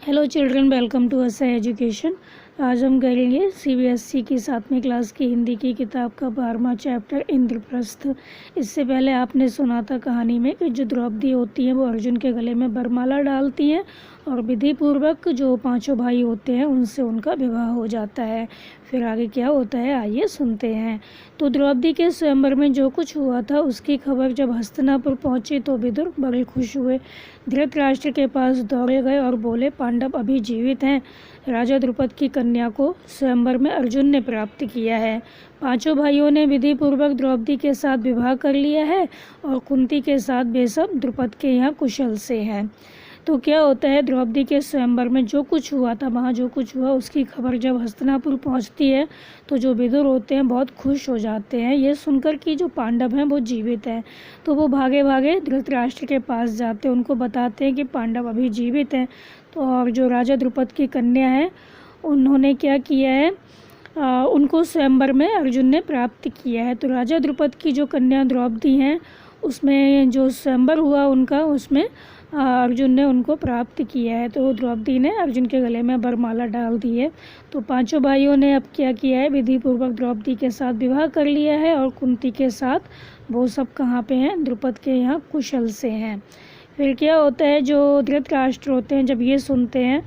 Hello children, welcome to असा education. आज हम करेंगे सीबीएसई की 7वीं क्लास की हिंदी की किताब का 12वां चैप्टर इंद्रप्रस्थ। इससे पहले आपने सुना था कहानी में कि जो द्रौपदी होती हैं वो अर्जुन के गले में वरमाला डालती हैं और विधि पूर्वक जो पांचों भाई होते हैं उनसे उनका विवाह हो जाता है। फिर आगे क्या होता है आइए सुनते हैं। तो द्रौपदी के स्वयंवर में जो कुछ हुआ था उसकी खबर जब हस्तिनापुर पहुंची तो विदुर बड़े खुश हुए। धृतराष्ट्र के पास दौड़े गए और बोले, पांडव अभी जीवित हैं। राजा द्रुपद की कन्या को स्वयंवर में अर्जुन ने प्राप्त किया है। पांचों भाइयों ने विधि पूर्वक द्रौपदी के साथ विवाह कर लिया है और कुंती के साथ वे सब द्रुपद के यहाँ कुशल से हैं। तो क्या होता है, द्रौपदी के स्वयंवर में जो कुछ हुआ था, वहाँ जो कुछ हुआ उसकी खबर जब हस्तिनापुर पहुँचती है तो जो विदुर होते हैं बहुत खुश हो जाते हैं ये सुनकर कि जो पांडव हैं वो जीवित हैं। तो वो भागे भागे धृतराष्ट्र के पास जाते हैं, उनको बताते हैं कि पांडव अभी जीवित हैं। तो और जो राजा द्रुपद की कन्या है उन्होंने क्या किया है, उनको स्वयंवर में अर्जुन ने प्राप्त किया है। तो राजा द्रुपद की जो कन्या द्रौपदी हैं उसमें जो स्वयंवर हुआ उनका, उसमें अर्जुन ने उनको प्राप्त किया है। तो द्रौपदी ने अर्जुन के गले में वरमाला डाल दी है। तो पांचों भाइयों ने अब क्या किया है, विधि पूर्वक द्रौपदी के साथ विवाह कर लिया है और कुंती के साथ वो सब कहाँ पे हैं, द्रुपद के यहाँ कुशल से हैं। फिर क्या होता है, जो धृतराष्ट्र होते हैं जब ये सुनते हैं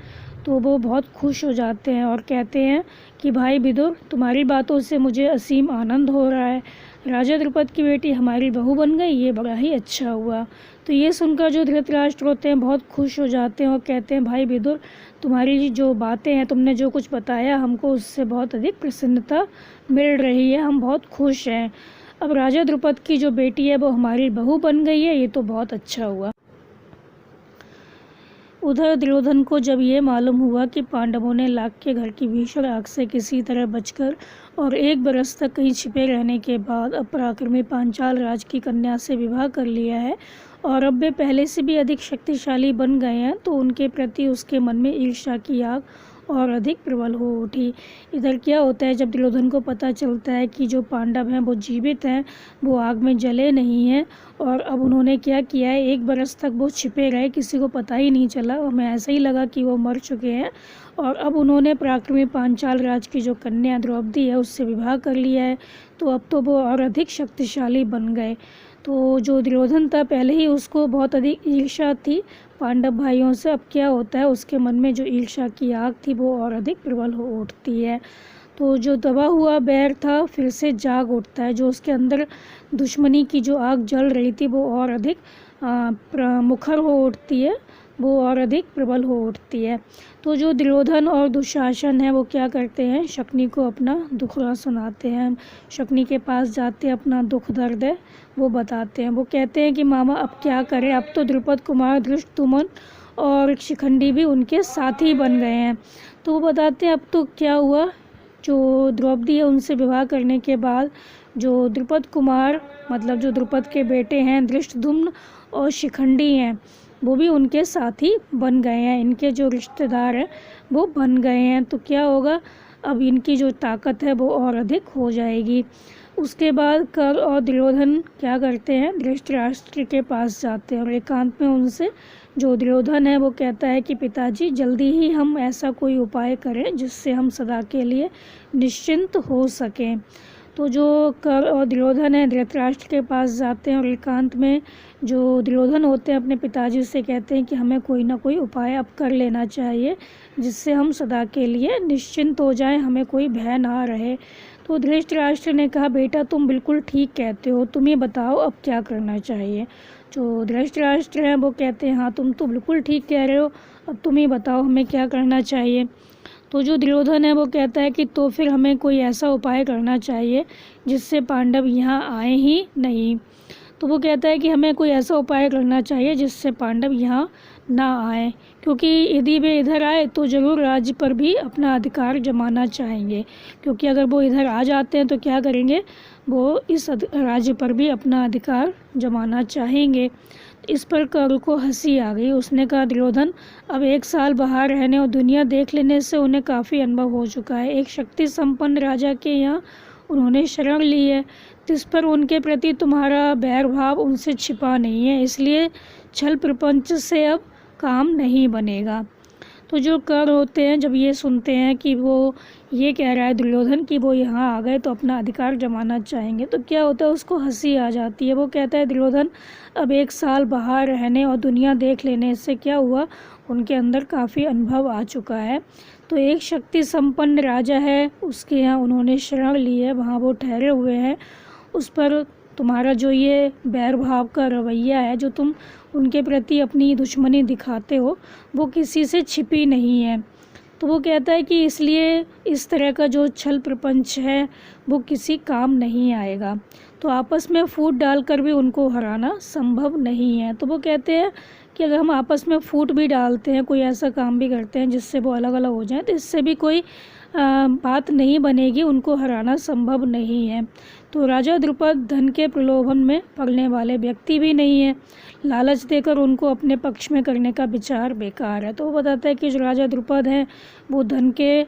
तो वो बहुत खुश हो जाते हैं और कहते हैं कि भाई विदुर, तुम्हारी बातों से मुझे असीम आनंद हो रहा है। राजा द्रुपद की बेटी हमारी बहू बन गई, ये बड़ा ही अच्छा हुआ। तो ये सुनकर जो धृतराष्ट्र होते हैं बहुत खुश हो जाते हैं और कहते हैं, भाई विदुर, तुम्हारी जो बातें हैं, तुमने जो कुछ बताया हमको उससे बहुत अधिक प्रसन्नता मिल रही है, हम बहुत खुश हैं। अब राजा द्रुपद की जो बेटी है वो हमारी बहू बन गई है, ये तो बहुत अच्छा हुआ। उधर दुर्योधन को जब ये मालूम हुआ कि पांडवों ने लाख के घर की भीषण आग से किसी तरह बचकर और 1 बरस तक कहीं छिपे रहने के बाद अपराक्रमी पांचाल राज की कन्या से विवाह कर लिया है और अब वे पहले से भी अधिक शक्तिशाली बन गए हैं, तो उनके प्रति उसके मन में ईर्ष्या की आग और अधिक प्रबल हो उठी। इधर क्या होता है, जब दुर्योधन को पता चलता है कि जो पांडव हैं वो जीवित हैं, वो आग में जले नहीं हैं और अब उन्होंने क्या किया है, 1 बरस तक वो छिपे रहे, किसी को पता ही नहीं चला, हमें ऐसा ही लगा कि वो मर चुके हैं। और अब उन्होंने पराक्रमी पांचाल राज की जो कन्या द्रौपदी है उससे विवाह कर लिया है, तो अब तो वो और अधिक शक्तिशाली बन गए। तो जो दुर्योधन था पहले ही उसको बहुत अधिक ईर्ष्या थी पांडव भाइयों से, अब क्या होता है उसके मन में जो ईर्ष्या की आग थी वो और अधिक प्रबल हो उठती है। तो जो दबा हुआ बैर था फिर से जाग उठता है, जो उसके अंदर दुश्मनी की जो आग जल रही थी वो और अधिक मुखर हो उठती है, वो और अधिक प्रबल हो उठती है। तो जो दुर्योधन और दुशासन है वो क्या करते हैं, शकुनी को अपना दुखड़ा सुनाते हैं। शकुनी के पास जाते हैं, अपना दुख दर्द है वो बताते हैं। वो कहते हैं कि मामा अब क्या करें, अब तो द्रुपद कुमार, धृष्टद्युम्न और शिखंडी भी उनके साथी बन गए हैं। तो वो बताते हैं अब तो क्या हुआ, जो द्रौपदी है उनसे विवाह करने के बाद जो द्रुपद कुमार मतलब जो द्रुपद के बेटे हैं धृष्टद्युम्न और शिखंडी हैं वो भी उनके साथी बन गए हैं, इनके जो रिश्तेदार हैं वो बन गए हैं। तो क्या होगा, अब इनकी जो ताकत है वो और अधिक हो जाएगी। उसके बाद कर्ण और दुर्योधन क्या करते हैं, धृतराष्ट्र के पास जाते हैं और एकांत में उनसे, जो दुर्योधन है वो कहता है कि पिताजी जल्दी ही हम ऐसा कोई उपाय करें जिससे हम सदा के लिए निश्चिंत हो सकें। तो जो कर्ण और दुर्योधन है धृतराष्ट्र के पास जाते हैं और एकांत में जो दुर्योधन होते हैं अपने पिताजी से कहते हैं कि हमें कोई ना कोई उपाय अब कर लेना चाहिए जिससे हम सदा के लिए निश्चिंत हो जाएं, हमें कोई भय ना रहे। तो धृतराष्ट्र ने कहा, बेटा तुम बिल्कुल ठीक कहते हो, तुम ही बताओ अब क्या करना चाहिए। जो धृतराष्ट्र हैं वो कहते हैं, हाँ तुम तो बिल्कुल ठीक कह रहे हो, अब तुम ही बताओ हमें क्या करना चाहिए। तो जो दुर्योधन है वो कहता है कि तो फिर हमें कोई ऐसा उपाय करना चाहिए जिससे पांडव यहाँ आए ही नहीं। तो वो कहता है कि हमें कोई ऐसा उपाय करना चाहिए जिससे पांडव यहाँ ना आए, क्योंकि यदि वे इधर आए तो ज़रूर राज्य पर भी अपना अधिकार जमाना चाहेंगे, क्योंकि अगर वो इधर आ जाते हैं तो क्या करेंगे, वो इस राज्य पर भी अपना अधिकार जमाना चाहेंगे। इस पर कर्ण को हंसी आ गई। उसने कहा, दुर्योधन अब 1 साल बाहर रहने और दुनिया देख लेने से उन्हें काफ़ी अनुभव हो चुका है। एक शक्ति संपन्न राजा के यहाँ उन्होंने शरण ली है, जिस पर उनके प्रति तुम्हारा बैर भाव उनसे छिपा नहीं है, इसलिए छल प्रपंच से अब काम नहीं बनेगा। तो जो कर्ण होते हैं जब ये सुनते हैं कि वो ये कह रहा है दुर्योधन कि वो यहाँ आ गए तो अपना अधिकार जमाना चाहेंगे, तो क्या होता है उसको हंसी आ जाती है। वो कहता है दुर्योधन अब 1 साल बाहर रहने और दुनिया देख लेने से क्या हुआ, उनके अंदर काफ़ी अनुभव आ चुका है। तो एक शक्ति संपन्न राजा है, उसके यहाँ उन्होंने शरण ली है, वहाँ वो ठहरे हुए हैं। उस पर तुम्हारा जो ये बैर भाव का रवैया है, जो तुम उनके प्रति अपनी दुश्मनी दिखाते हो, वो किसी से छिपी नहीं है। तो वो कहता है कि इसलिए इस तरह का जो छल प्रपंच है वो किसी काम नहीं आएगा। तो आपस में फूट डालकर भी उनको हराना संभव नहीं है। तो वो कहते हैं कि अगर हम आपस में फूट भी डालते हैं, कोई ऐसा काम भी करते हैं जिससे वो अलग अलग हो जाएं, तो इससे भी कोई बात नहीं बनेगी, उनको हराना संभव नहीं है। तो राजा द्रुपद धन के प्रलोभन में पड़ने वाले व्यक्ति भी नहीं है, लालच देकर उनको अपने पक्ष में करने का विचार बेकार है। तो वो बताता है कि जो राजा द्रुपद हैं वो धन के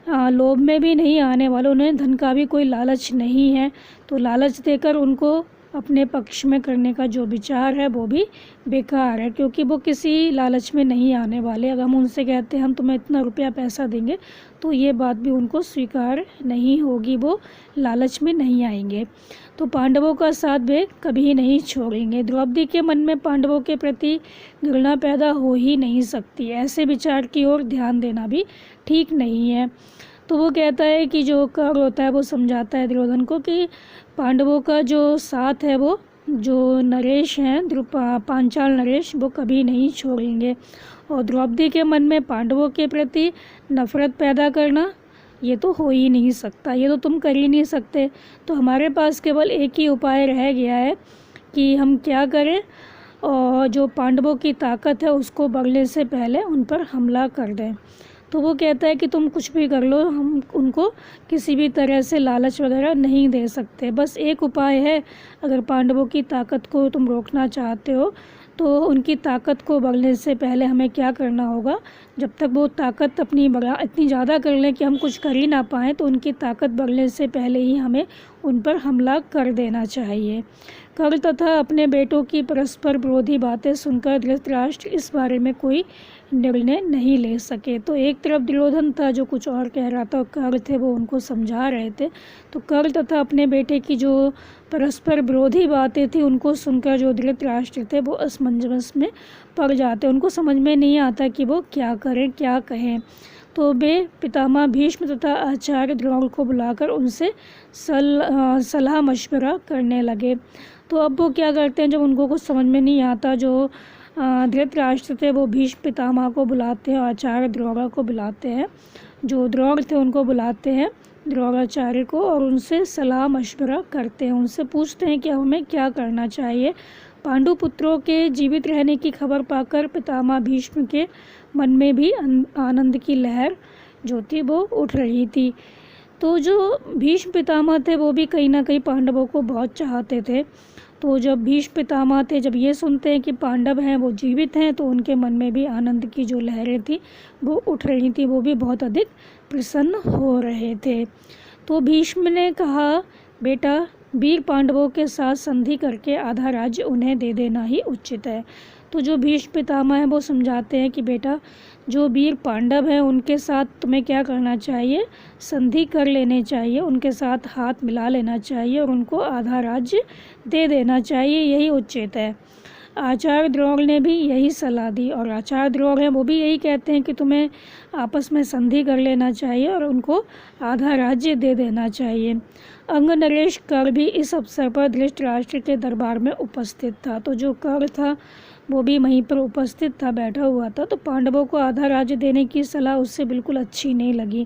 लोभ में भी नहीं आने वाले, उन्हें धन का भी कोई लालच नहीं है। तो लालच देकर उनको अपने पक्ष में करने का जो विचार है वो भी बेकार है, क्योंकि वो किसी लालच में नहीं आने वाले। अगर हम उनसे कहते हैं हम तुम्हें इतना रुपया पैसा देंगे, तो ये बात भी उनको स्वीकार नहीं होगी, वो लालच में नहीं आएंगे। तो पांडवों का साथ वे कभी नहीं छोड़ेंगे। द्रौपदी के मन में पांडवों के प्रति घृणा पैदा हो ही नहीं सकती, ऐसे विचार की ओर ध्यान देना भी ठीक नहीं है। तो वो कहता है कि जो कर्ण होता है वो समझाता है दुर्योधन को कि पांडवों का जो साथ है वो जो नरेश हैं पांचाल नरेश वो कभी नहीं छोड़ेंगे, और द्रौपदी के मन में पांडवों के प्रति नफरत पैदा करना ये तो हो ही नहीं सकता, ये तो तुम कर ही नहीं सकते। तो हमारे पास केवल एक ही उपाय रह गया है कि हम क्या करें, और जो पांडवों की ताकत है उसको बढ़ने से पहले उन पर हमला कर दें। तो वो कहता है कि तुम कुछ भी कर लो, हम उनको किसी भी तरह से लालच वगैरह नहीं दे सकते। बस एक उपाय है, अगर पांडवों की ताकत को तुम रोकना चाहते हो तो उनकी ताकत को बढ़ने से पहले हमें क्या करना होगा, जब तक वो ताकत अपनी बढ़ा इतनी ज़्यादा कर लें कि हम कुछ कर ही ना पाएँ, तो उनकी ताकत बढ़ने से पहले ही हमें उन पर हमला कर देना चाहिए। कर्ण तथा अपने बेटों की परस्पर विरोधी बातें सुनकर धृतराष्ट्र इस बारे में कोई निर्णय नहीं ले सके। तो एक तरफ दुर्योधन था जो कुछ और कह रहा था, और कर्ण थे वो उनको समझा रहे थे। तो कर्ण तथा अपने बेटे की जो परस्पर विरोधी बातें थी उनको सुनकर जो धृतराष्ट्र थे वो असमंजस में पड़ जाते, उनको समझ में नहीं आता कि वो क्या करें क्या कहें। तो वे पितामह भीष्म तथा आचार्य द्रोण को बुलाकर उनसे सलाह मशवरा करने लगे। तो अब वो क्या करते हैं, जब उनको कुछ समझ में नहीं आता, जो धृतराष्ट्र थे वो भीष्म पितामह को बुलाते हैं, आचार्य द्रोण को बुलाते हैं, जो द्रोण थे उनको बुलाते हैं द्रोणाचार्य को, और उनसे सलाह मशवरा करते हैं, उनसे पूछते हैं कि हमें क्या करना चाहिए। पांडु पुत्रों के जीवित रहने की खबर पाकर पितामह भीष्म के मन में भी आनंद की लहर जो थी वो उठ रही थी। तो जो भीष्म पितामह थे वो भी कहीं ना कहीं पांडवों को बहुत चाहते थे। तो जब भीष्म पितामह थे जब ये सुनते हैं कि पांडव हैं वो जीवित हैं, तो उनके मन में भी आनंद की जो लहरें थी वो उठ रही थी, वो भी बहुत अधिक प्रसन्न हो रहे थे। तो भीष्म ने कहा, बेटा वीर पांडवों के साथ संधि करके आधा राज्य उन्हें दे देना ही उचित है। तो जो भीष्म पितामह हैं वो समझाते हैं कि बेटा जो वीर पांडव हैं उनके साथ तुम्हें क्या करना चाहिए, संधि कर लेने चाहिए, उनके साथ हाथ मिला लेना चाहिए और उनको आधा राज्य दे देना चाहिए, यही उचित है। आचार्य द्रोण ने भी यही सलाह दी, और आचार्य द्रोण हैं वो भी यही कहते हैं कि तुम्हें आपस में संधि कर लेना चाहिए और उनको आधा राज्य दे देना चाहिए। अंग नरेश कर्ण भी इस अवसर पर धृतराष्ट्र के दरबार में उपस्थित था। तो जो कर्ण था वो भी वहीं पर उपस्थित था, बैठा हुआ था। तो पांडवों को आधा राज्य देने की सलाह उससे बिल्कुल अच्छी नहीं लगी।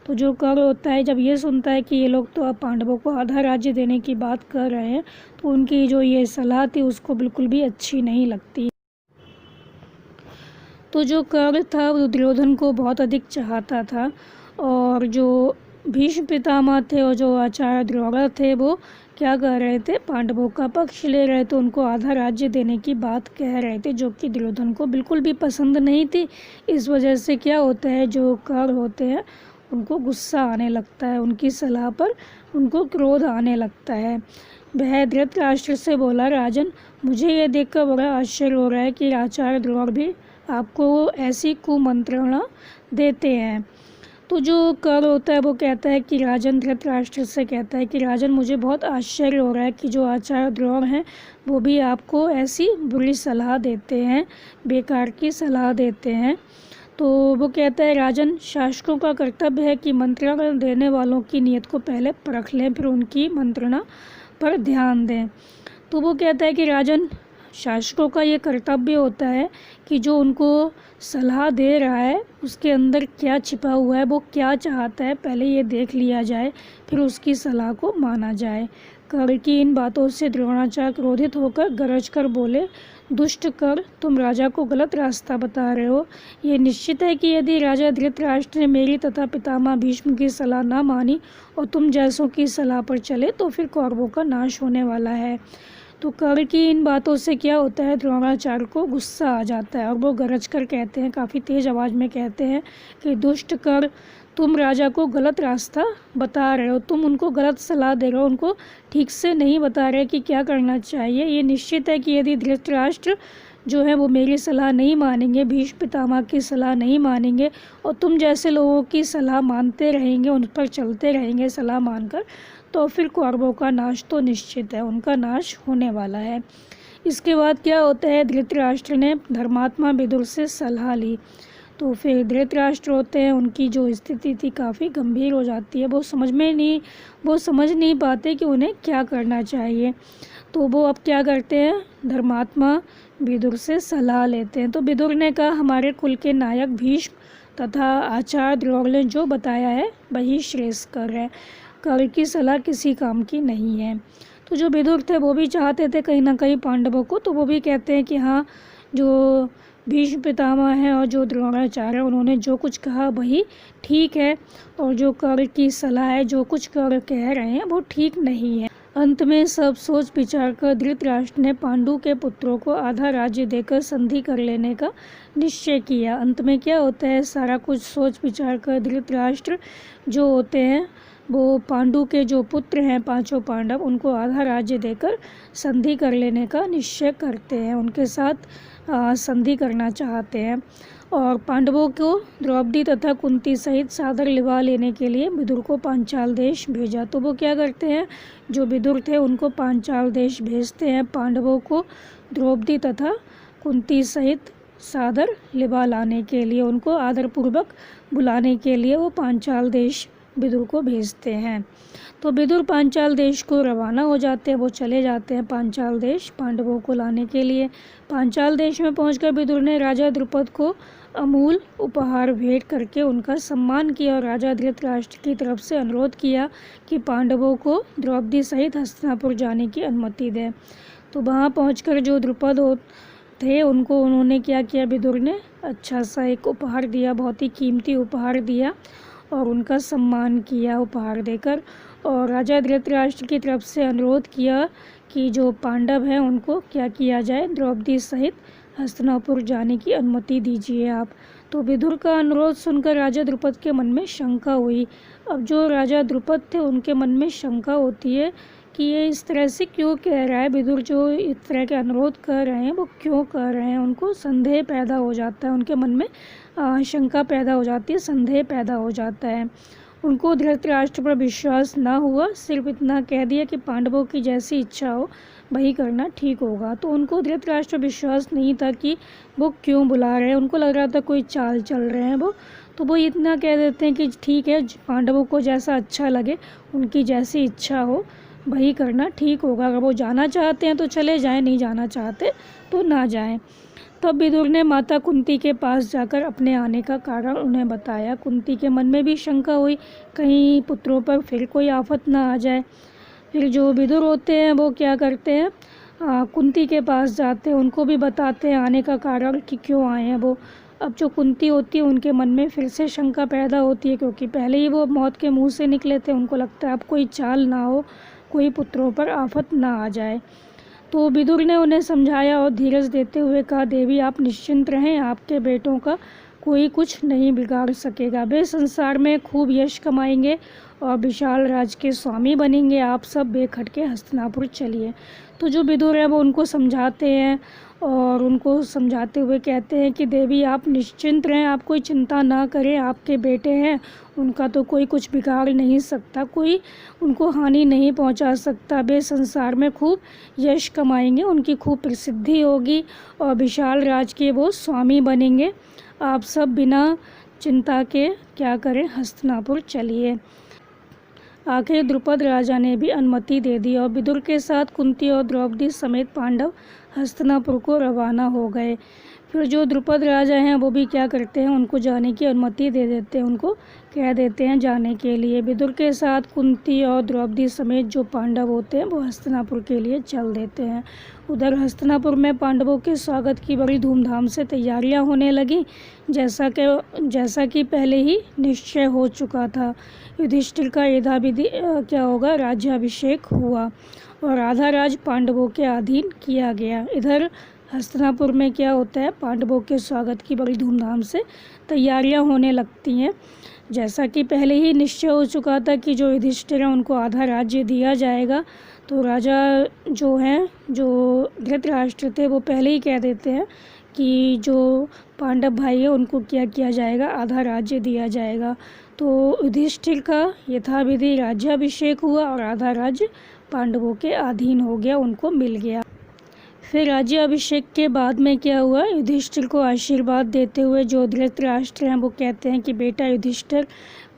तो जो कर्ण होता है जब ये सुनता है कि ये लोग तो अब पांडवों को आधा राज्य देने की बात कर रहे हैं, तो उनकी जो ये सलाह थी उसको बिल्कुल भी अच्छी नहीं लगती। तो जो कर्ण था वो दुर्योधन को बहुत अधिक चाहता था, और जो भीष्म पितामह थे और जो आचार्य द्रोण थे वो क्या कर रहे थे, पांडवों का पक्ष ले रहे थे, उनको आधा राज्य देने की बात कह रहे थे, जो कि दुर्योधन को बिल्कुल भी पसंद नहीं थी। इस वजह से क्या होता है, जो कर्ण होते हैं उनको गुस्सा आने लगता है, उनकी सलाह पर उनको क्रोध आने लगता है। वह धृतराष्ट्र से बोला, राजन मुझे ये देखकर बड़ा आश्चर्य हो रहा है कि आचार्य द्रोण भी आपको ऐसी कुमंत्रणा देते हैं। तो जो कर होता है वो कहता है कि राजन धृतराष्ट्र से कहता है कि राजन, मुझे बहुत आश्चर्य हो रहा है कि जो आचार्य द्रोण हैं वो भी आपको ऐसी बुरी सलाह देते हैं, बेकार की सलाह देते हैं। तो वो कहता है, राजन, शासकों का कर्तव्य है कि मंत्रणा देने वालों की नीयत को पहले परख लें, फिर उनकी मंत्रणा पर ध्यान दें। तो वो कहता है कि राजन, शासकों का ये कर्तव्य होता है कि जो उनको सलाह दे रहा है उसके अंदर क्या छिपा हुआ है, वो क्या चाहता है, पहले ये देख लिया जाए, फिर उसकी सलाह को माना जाए। कर की इन बातों से द्रोणाचार्य क्रोधित होकर गरज कर बोले, दुष्ट कर, तुम राजा को गलत रास्ता बता रहे हो। ये निश्चित है कि यदि राजा धृतराष्ट्र ने मेरी तथा पितामह भीष्म की सलाह ना मानी और तुम जैसों की सलाह पर चले तो फिर कौरवों का नाश होने वाला है। तो कर की इन बातों से क्या होता है, द्रोणाचार्य को गुस्सा आ जाता है और वो गरज कर कहते हैं, काफ़ी तेज़ आवाज़ में कहते हैं कि दुष्ट कर, तुम राजा को गलत रास्ता बता रहे हो, तुम उनको गलत सलाह दे रहे हो, उनको ठीक से नहीं बता रहे कि क्या करना चाहिए। ये निश्चित है कि यदि धृतराष्ट्र जो है वो मेरी सलाह नहीं मानेंगे, भीष्म पितामह की सलाह नहीं मानेंगे और तुम जैसे लोगों की सलाह मानते रहेंगे, उन पर चलते रहेंगे सलाह मानकर, तो फिर कौरवों का नाश तो निश्चित है, उनका नाश होने वाला है। इसके बाद क्या होता है, धृतराष्ट्र ने धर्मात्मा विदुर से सलाह ली। तो फिर धृतराष्ट्र होते हैं, उनकी जो स्थिति थी काफ़ी गंभीर हो जाती है, वो समझ नहीं पाते कि उन्हें क्या करना चाहिए। तो वो अब क्या करते हैं, धर्मात्मा विदुर से सलाह लेते हैं। तो विदुर ने कहा, हमारे कुल के नायक भीष्म तथा आचार्य द्रोण ने जो बताया है वही श्रेयस्कर है, कर की सलाह किसी काम की नहीं है। तो जो विदुर थे वो भी चाहते थे कहीं ना कहीं पांडवों को, तो वो भी कहते हैं कि हाँ, जो भीष्म पितामह हैं और जो द्रोणाचार्य हैं उन्होंने जो कुछ कहा वही ठीक है, और जो कर की सलाह है, जो कुछ कर कह रहे हैं वो ठीक नहीं है। अंत में सब सोच विचार कर धृतराष्ट्र ने पांडु के पुत्रों को आधा राज्य देकर संधि कर लेने का निश्चय किया। अंत में क्या होता है, सारा कुछ सोच विचार कर धृतराष्ट्र जो होते हैं वो पांडु के जो पुत्र हैं, पांचों पांडव, उनको आधा राज्य देकर संधि कर लेने का निश्चय करते हैं, उनके साथ संधि करना चाहते हैं। और पांडवों को द्रौपदी तथा कुंती सहित सादर लिवा लेने के लिए विदुर को पांचाल देश भेजा। तो वो क्या करते हैं, जो विदुर थे उनको पांचाल देश भेजते हैं, पांडवों को द्रौपदी तथा कुंती सहित सादर लिवा लाने के लिए, उनको आदरपूर्वक बुलाने के लिए वो पांचाल देश विदुर को भेजते हैं। तो विदुर पांचाल देश को रवाना हो जाते हैं, वो चले जाते हैं पांचाल देश पांडवों को लाने के लिए। पांचाल देश में पहुंचकर विदुर ने राजा द्रुपद को अमूल उपहार भेंट करके उनका सम्मान किया और राजा धृतराष्ट्र की तरफ से अनुरोध किया कि पांडवों को द्रौपदी सहित हस्तिनापुर जाने की अनुमति दें। तो वहाँ पहुंचकर जो द्रुपद थे उन्होंने क्या किया, विदुर ने अच्छा सा एक उपहार दिया, बहुत ही कीमती उपहार दिया और उनका सम्मान किया उपहार देकर। और राजा धृतराष्ट्र की तरफ से अनुरोध किया कि जो पांडव हैं उनको क्या किया जाए, द्रौपदी सहित हस्तिनापुर जाने की अनुमति दीजिए आप। तो विदुर का अनुरोध सुनकर राजा द्रुपद के मन में शंका हुई। अब जो राजा द्रुपद थे उनके मन में शंका होती है कि ये इस तरह से क्यों कह रहा है, विदुर जो इस तरह के अनुरोध कर रहे हैं वो क्यों कर रहे हैं, उनको संदेह पैदा हो जाता है, उनके मन में शंका पैदा हो जाती है, संदेह पैदा हो जाता है। उनको धृतराष्ट्र पर विश्वास ना हुआ, सिर्फ इतना कह दिया कि पांडवों की जैसी इच्छा हो वही करना ठीक होगा। तो उनको धृतराष्ट्र पर विश्वास नहीं था कि वो क्यों बुला रहे हैं, उनको लग रहा था कोई चाल चल रहे हैं वो। तो वो इतना कह देते हैं कि ठीक है, पांडवों को जैसा अच्छा लगे, उनकी जैसी इच्छा हो वही करना ठीक होगा, अगर वो जाना चाहते हैं तो चले जाएं, नहीं जाना चाहते तो ना जाएं। तब विदुर ने माता कुंती के पास जाकर अपने आने का कारण उन्हें बताया। कुंती के मन में भी शंका हुई, कहीं पुत्रों पर फिर कोई आफत ना आ जाए। फिर जो विदुर होते हैं वो क्या करते हैं, कुंती के पास जाते हैं, उनको भी बताते हैं आने का कारण कि क्यों आए हैं वो। अब जो कुंती होती है उनके मन में फिर से शंका पैदा होती है, क्योंकि पहले ही वो मौत के मुंह से निकले थे, उनको लगता है अब कोई चाल ना हो, कोई पुत्रों पर आफत ना आ जाए। तो विदुर ने उन्हें समझाया और धीरज देते हुए कहा, देवी आप निश्चिंत रहें, आपके बेटों का कोई कुछ नहीं बिगाड़ सकेगा। वे संसार में खूब यश कमाएंगे और विशाल राज के स्वामी बनेंगे। आप सब बेखटके हस्तिनापुर चलिए। तो जो विदुर है वो उनको समझाते हैं और उनको समझाते हुए कहते हैं कि देवी आप निश्चिंत रहें, आप कोई चिंता ना करें, आपके बेटे हैं, उनका तो कोई कुछ बिगाड़ नहीं सकता, कोई उनको हानि नहीं पहुंचा सकता। वे संसार में खूब यश कमाएंगे, उनकी खूब प्रसिद्धि होगी और विशाल राज के वो स्वामी बनेंगे। आप सब बिना चिंता के क्या करें, हस्तिनापुर चलिए। आखिर द्रुपद राजा ने भी अनुमति दे दी और विदुर के साथ कुंती और द्रौपदी समेत पांडव हस्तिनापुर को रवाना हो गए। फिर जो द्रुपद राजा हैं वो भी क्या करते हैं, उनको जाने की अनुमति दे देते हैं, उनको कह देते हैं जाने के लिए। विदुर के साथ कुंती और द्रौपदी समेत जो पांडव होते हैं वो हस्तिनापुर के लिए चल देते हैं। उधर हस्तिनापुर में पांडवों के स्वागत की बड़ी धूमधाम से तैयारियां होने लगी, जैसा कि पहले ही निश्चय हो चुका था। युधिष्ठिर का यथाविधि क्या होगा, राज्याभिषेक हुआ और आधा राज पांडवों के अधीन किया गया। इधर हस्तिनापुर में क्या होता है, पांडवों के स्वागत की बड़ी धूमधाम से तैयारियां होने लगती हैं। जैसा कि पहले ही निश्चय हो चुका था कि जो युधिष्ठिर हैं उनको आधा राज्य दिया जाएगा, तो राजा जो हैं, जो धृतराष्ट्र थे, वो पहले ही कह देते हैं कि जो पांडव भाई है उनको क्या किया जाएगा, आधा राज्य दिया जाएगा। तो युधिष्ठिर का यथाविधि राज्याभिषेक हुआ और आधा राज्य पांडवों के अधीन हो गया, उनको मिल गया। फिर राज्याभिषेक के बाद में क्या हुआ, युधिष्ठिर को आशीर्वाद देते हुए जो धृतराष्ट्र हैं वो कहते हैं कि बेटा युधिष्ठिर,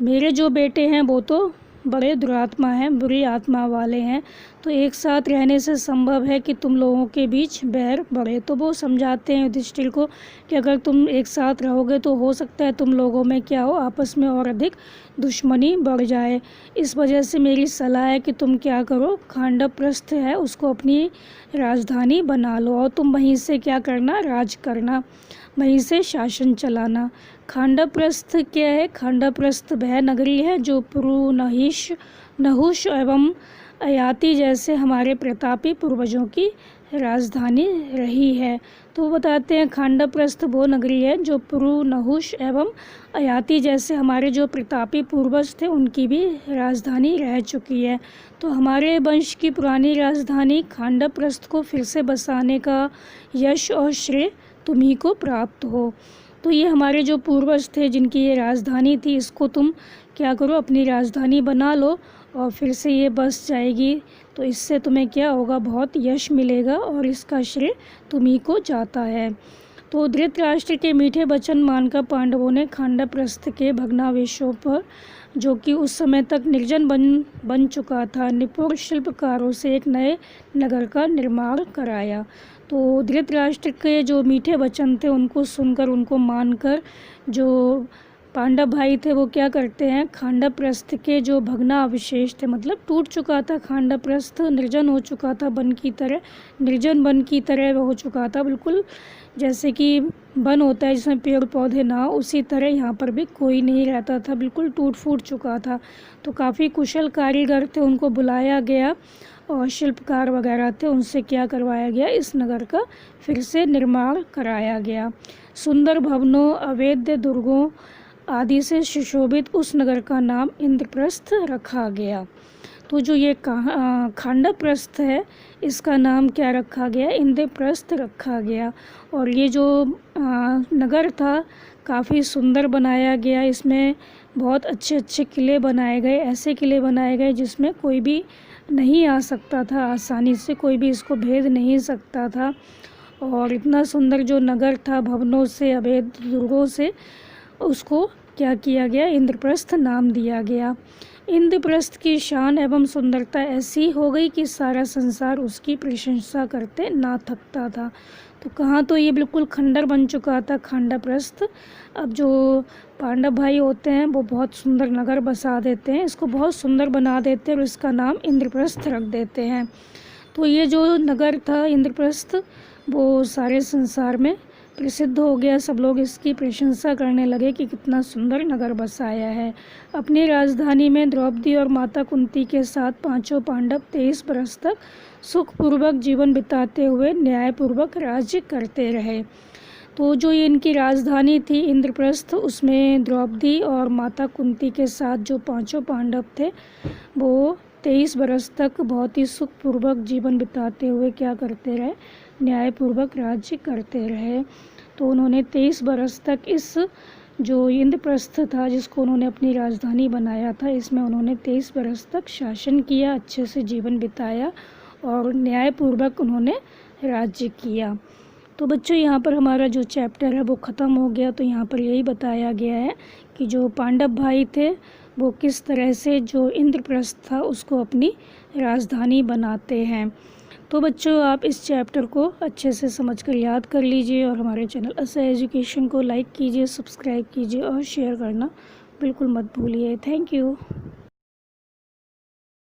मेरे जो बेटे हैं वो तो बड़े दुरात्मा हैं, बुरी आत्मा वाले हैं, तो एक साथ रहने से संभव है कि तुम लोगों के बीच बैर बढ़े। तो वो समझाते हैं युधिष्ठिर को कि अगर तुम एक साथ रहोगे तो हो सकता है तुम लोगों में क्या हो, आपस में और अधिक दुश्मनी बढ़ जाए। इस वजह से मेरी सलाह है कि तुम क्या करो, खांडवप्रस्थ है उसको अपनी राजधानी बना लो और तुम वहीं से क्या करना, राज करना, वहीं से शासन चलाना। खांडवप्रस्थ क्या है, खांडवप्रस्थ वह नगरी है जो पुरु, नहुष एवं अयाति जैसे हमारे प्रतापी पूर्वजों की राजधानी रही है। तो बताते हैं खांडवप्रस्थ वो नगरी है जो पुरु, नहुष एवं अयाति जैसे हमारे जो प्रतापी पूर्वज थे उनकी भी राजधानी रह चुकी है। तो हमारे वंश की पुरानी राजधानी खांडवप्रस्थ को फिर से बसाने का यश और श्रेय तुम्ही को प्राप्त हो। तो ये हमारे जो पूर्वज थे जिनकी ये राजधानी थी, इसको तुम क्या करो, अपनी राजधानी बना लो और फिर से ये बस जाएगी, तो इससे तुम्हें क्या होगा, बहुत यश मिलेगा और इसका श्रेय तुम्ही को जाता है। तो धृतराष्ट्र के मीठे वचन मानकर पांडवों ने खांडवप्रस्थ के भग्नावशेषों पर, जो कि उस समय तक निर्जन बन चुका था, निपुण शिल्पकारों से एक नए नगर का निर्माण कराया। तो धृतराष्ट्र के जो मीठे वचन थे उनको सुनकर, उनको मानकर जो पांडव भाई थे वो क्या करते हैं, खांडवप्रस्थ के जो भग्नावशेष थे, मतलब टूट चुका था खांडवप्रस्थ, निर्जन हो चुका था, निर्जन वन की तरह हो चुका था, बिल्कुल जैसे कि वन होता है जिसमें पेड़ पौधे ना हो, उसी तरह यहाँ पर भी कोई नहीं रहता था, बिल्कुल टूट फूट चुका था। तो काफ़ी कुशल कारीगर थे, उनको बुलाया गया और शिल्पकार वगैरह थे, उनसे क्या करवाया गया, इस नगर का फिर से निर्माण कराया गया। सुंदर भवनों, अवैध दुर्गों आदि से सुशोभित उस नगर का नाम इंद्रप्रस्थ रखा गया। तो जो ये खांडवप्रस्थ है इसका नाम क्या रखा गया, इंद्रप्रस्थ रखा गया। और ये जो नगर था काफ़ी सुंदर बनाया गया, इसमें बहुत अच्छे अच्छे किले बनाए गए, ऐसे किले बनाए गए जिसमें कोई भी नहीं आ सकता था, आसानी से कोई भी इसको भेद नहीं सकता था। और इतना सुंदर जो नगर था, भवनों से, अवैध दुर्गों से, उसको क्या किया गया, इंद्रप्रस्थ नाम दिया गया। इंद्रप्रस्थ की शान एवं सुंदरता ऐसी हो गई कि सारा संसार उसकी प्रशंसा करते ना थकता था। तो कहाँ तो ये बिल्कुल खंडर बन चुका था खांडवप्रस्थ, अब जो पांडव भाई होते हैं वो बहुत सुंदर नगर बसा देते हैं, इसको बहुत सुंदर बना देते हैं और इसका नाम इंद्रप्रस्थ रख देते हैं। तो ये जो नगर था इंद्रप्रस्थ वो सारे संसार में प्रसिद्ध हो गया, सब लोग इसकी प्रशंसा करने लगे कि कितना सुंदर नगर बसाया है। अपनी राजधानी में द्रौपदी और माता कुंती के साथ पांचों पांडव 23 बरस तक सुखपूर्वक जीवन बिताते हुए न्यायपूर्वक राज्य करते रहे। तो जो ये इनकी राजधानी थी इंद्रप्रस्थ, उसमें द्रौपदी और माता कुंती के साथ जो पांचों पांडव थे वो 23 बरस तक बहुत ही सुखपूर्वक जीवन बिताते हुए क्या करते रहे, न्यायपूर्वक राज्य करते रहे। तो उन्होंने 23 बरस तक इस जो इंद्रप्रस्थ था जिसको उन्होंने अपनी राजधानी बनाया था, इसमें उन्होंने 23 बरस तक शासन किया, अच्छे से जीवन बिताया और न्यायपूर्वक उन्होंने राज्य किया। तो बच्चों यहाँ पर हमारा जो चैप्टर है वो ख़त्म हो गया। तो यहाँ पर यही बताया गया है कि जो पांडव भाई थे वो किस तरह से जो इंद्रप्रस्थ था उसको अपनी राजधानी बनाते हैं। तो बच्चों आप इस चैप्टर को अच्छे से समझकर याद कर लीजिए और हमारे चैनल असा एजुकेशन को लाइक कीजिए, सब्सक्राइब कीजिए और शेयर करना बिल्कुल मत भूलिए। Thank you.